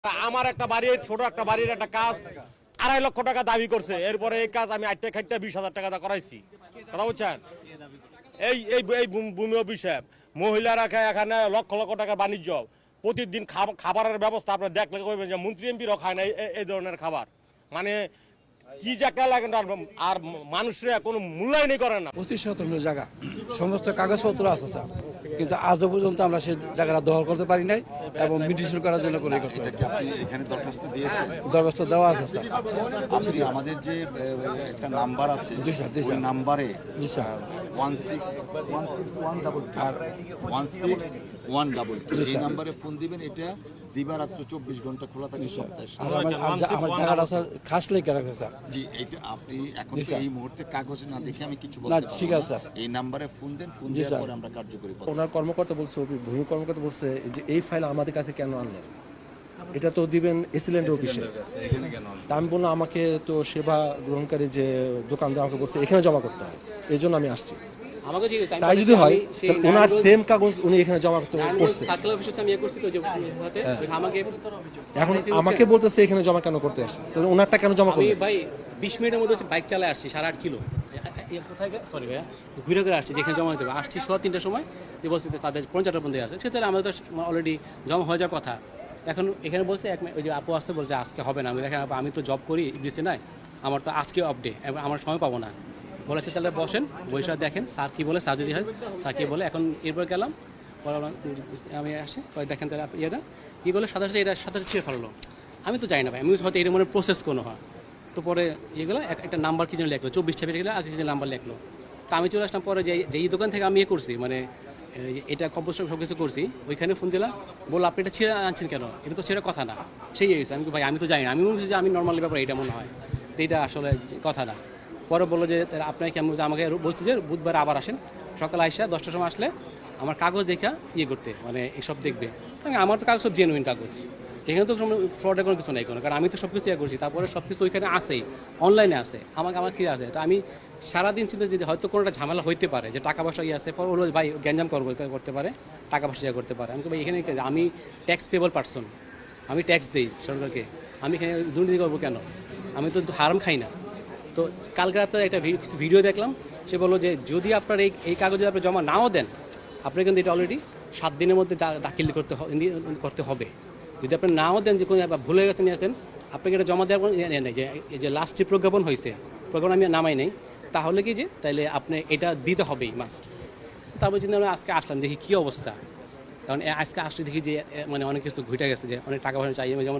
আমার একটা বাড়ির ছোট একটা বাড়ির একটা কাজ 2.5 লক্ষ টাকা দাবি করছে। এরপরে এই কাজ আমি 20,000 টাকা করাইছি। কথা বুঝছেন? এই এই এই ভূমি অফিসে মহিলারা এখানে লক্ষ লক্ষ টাকা বাণিজ্য, প্রতিদিন খাবারের ব্যবস্থা আপনার দেখলে কইবেন যে মন্ত্রী এমপিরাও খায় না এই ধরনের খাবার। মানে কি যে একটা লাগে আর মানুষরা কোনো মূল্যায়নই করে না। 25 শতাংশ জায়গা সমস্ত কাগজপত্র আছে স্যার, কিন্তু আজও পর্যন্ত আমরা সেই জায়গাটা দখল করতে পারি নাই এবং মিটিশন করার জন্য কোনো করতে এটা কি আপনি এখানে দরখাস্ত দিয়েছেন? দরখাস্ত দেওয়া আছে স্যার। আপনি আমাদের যে একটা নাম্বার আছে জি স্যার, জি ওই স্যার। নাম্বারে জি স্যার। 16122 এই নাম্বারে ফোন দিবেন। এটা দিবারাত্র 24 ঘন্টা খোলা থাকে সপ্তাহে। আর আমার জায়গাটা স্যার খাস লেখা রাখছে স্যার। জি, এটা আপনি এখন জি তো স্যার। এই মুহূর্তে কাগজে না দেখে আমি কিছু না, বলতে পারবো ঠিক না। আছে স্যার। এই নাম্বারে ফোন দেন, ফোন জি দেওয়ার স্যার। পরে আমরা কার্যকরী করব। ওনার কর্মকর্তা বলছে, ভূমি কর্মকর্তা বলছে যে এই ফাইল আমাদের কাছে কেন আনলেন, এটা তো দিবেন এসিল্যান্ড অফিসে। তা আমি বললাম আমাকে তো সেবা গ্রহণকারী যে দোকানদার আমাকে বলছে এখানে জমা করতে হয়, এই জন্য আমি আসছি। আমাকে ঠিক আছে, তাই যদি হয় তাহলে ওনার সেম কাগজ উনি এখানে জমা করতে করছে। সার্কেল অফিসে আমি করছি তো যে হাতে আমাকে এখন আমাকে বলতেছে এখানে জমা কেন করতে আসছে, তাহলে ওনারটা কেন জমা আমি করবে? ভাই 20 মিনিটের মধ্যে বাইক চালায় আসছি 8.5 কিলো কোথায় সরি ভাইয়া ঘুরে ঘুরে আসছি, যেখানে জমা হতে হবে আসছি 3:30 সময় যে বলছি তাদের 50টা বন্ধু আছে, সেটা আমাদের তো অলরেডি জমা হয়ে যাওয়ার কথা। এখন এখানে বলছে ওই যে আপু আসছে বলছে আজকে হবে না। আমি দেখেন আপু, আমি তো জব করি ইংলিশে নাই, আমার তো আজকে অফ ডে, আমার সময় পাবো না। বলেছে তাহলে বসেন, বৈশাখ দেখেন স্যার কী বলে, স্যার যদি হয় স্যার কী বলে। এখন এরপর গেলাম, আমি আসি দেখেন তাহলে ইয়েটা কী বলে, সাথে এটা সাথে ছিঁড়ে ফেললো। আমি তো জানি না ভাই, আমি হয়তো এর মনে প্রসেস কোনো হয়। তো পরে ইয়েগুলো একটা নাম্বার কি যেন লিখলো, 24 ছাপিয়ে গেলে আর কিছু নাম্বার লিখলো। তা আমি চলে আসলাম পরে যেই দোকান থেকে আমি করছি, মানে এটা কম্পোস্ট সব কিছু করছি, ওইখানে ফোন দিলাম, বললো আপনি এটা ছিঁড়ে আনছেন কেন, এটা তো ছেড়ে কথা না। সেই হয়েছে, আমি ভাই আমি তো জানি না, আমি বলছি যে আমি নর্মালি ব্যাপার এটা মনে হয়, তো এটা আসলে কথা না। পরে বললো যে আপনাকে কেমন, আমাকে বলছি যে বুধবার আবার আসেন, সকালে আইসা 10টার সময় আসলে আমার কাগজ দেখা ইয়ে করতে, মানে এসব দেখবে। আমার তো কাগজ সব জেনুইন কাগজ, এখানে তো ফ্রডের কোনো কিছু নেই কোনো, কারণ আমি তো সব কিছু ইয়ে করছি। তারপরে সব কিছু ওইখানে আসেই, অনলাইনে আছে, আমার কী আছে। তো আমি সারাদিন চিন্তা যদি হয়তো কোনোটা ঝামেলা হইতে পারে যে টাকা পয়সা ইয়ে আছে, পর ওগুলো ভাই গ্যাঞ্জাম করতে পারে, টাকা পয়সা ইয়ে করতে পারে। আমি তো ভাই এখানে আমি ট্যাক্স পেবল পারসন, আমি ট্যাক্স দিই সরকারকে, আমি এখানে দুর্নীতি করবো কেন? আমি তো হারাম খাই না। তো কালকে রাতে একটা ভিডিও দেখলাম, সে বললো যে যদি আপনার এই কাগজে আপনি জমা নাও দেন, আপনার কিন্তু এটা অলরেডি 7 দিনের মধ্যে দাখিল করতে হবে। যদি আপনি নাও দেন, যে কোনো ভুলে গেছেন নিয়েছেন, আপনাকে এটা জমা দেওয়ার নেই, যে লাস্টে প্রজ্ঞাপন হয়েছে, প্রজ্ঞাপন আমি নামাই নেই, তাহলে কি যে তাহলে আপনি এটা দিতে হবেই মাস্ট। তারপর চিন্তা আমি আজকে আসলাম, দেখি কী অবস্থা। কারণ আজকে আসলে দেখি যে মানে অনেক কিছু ঘুরে গেছে, যে অনেক টাকা পয়সা চাই, যেমন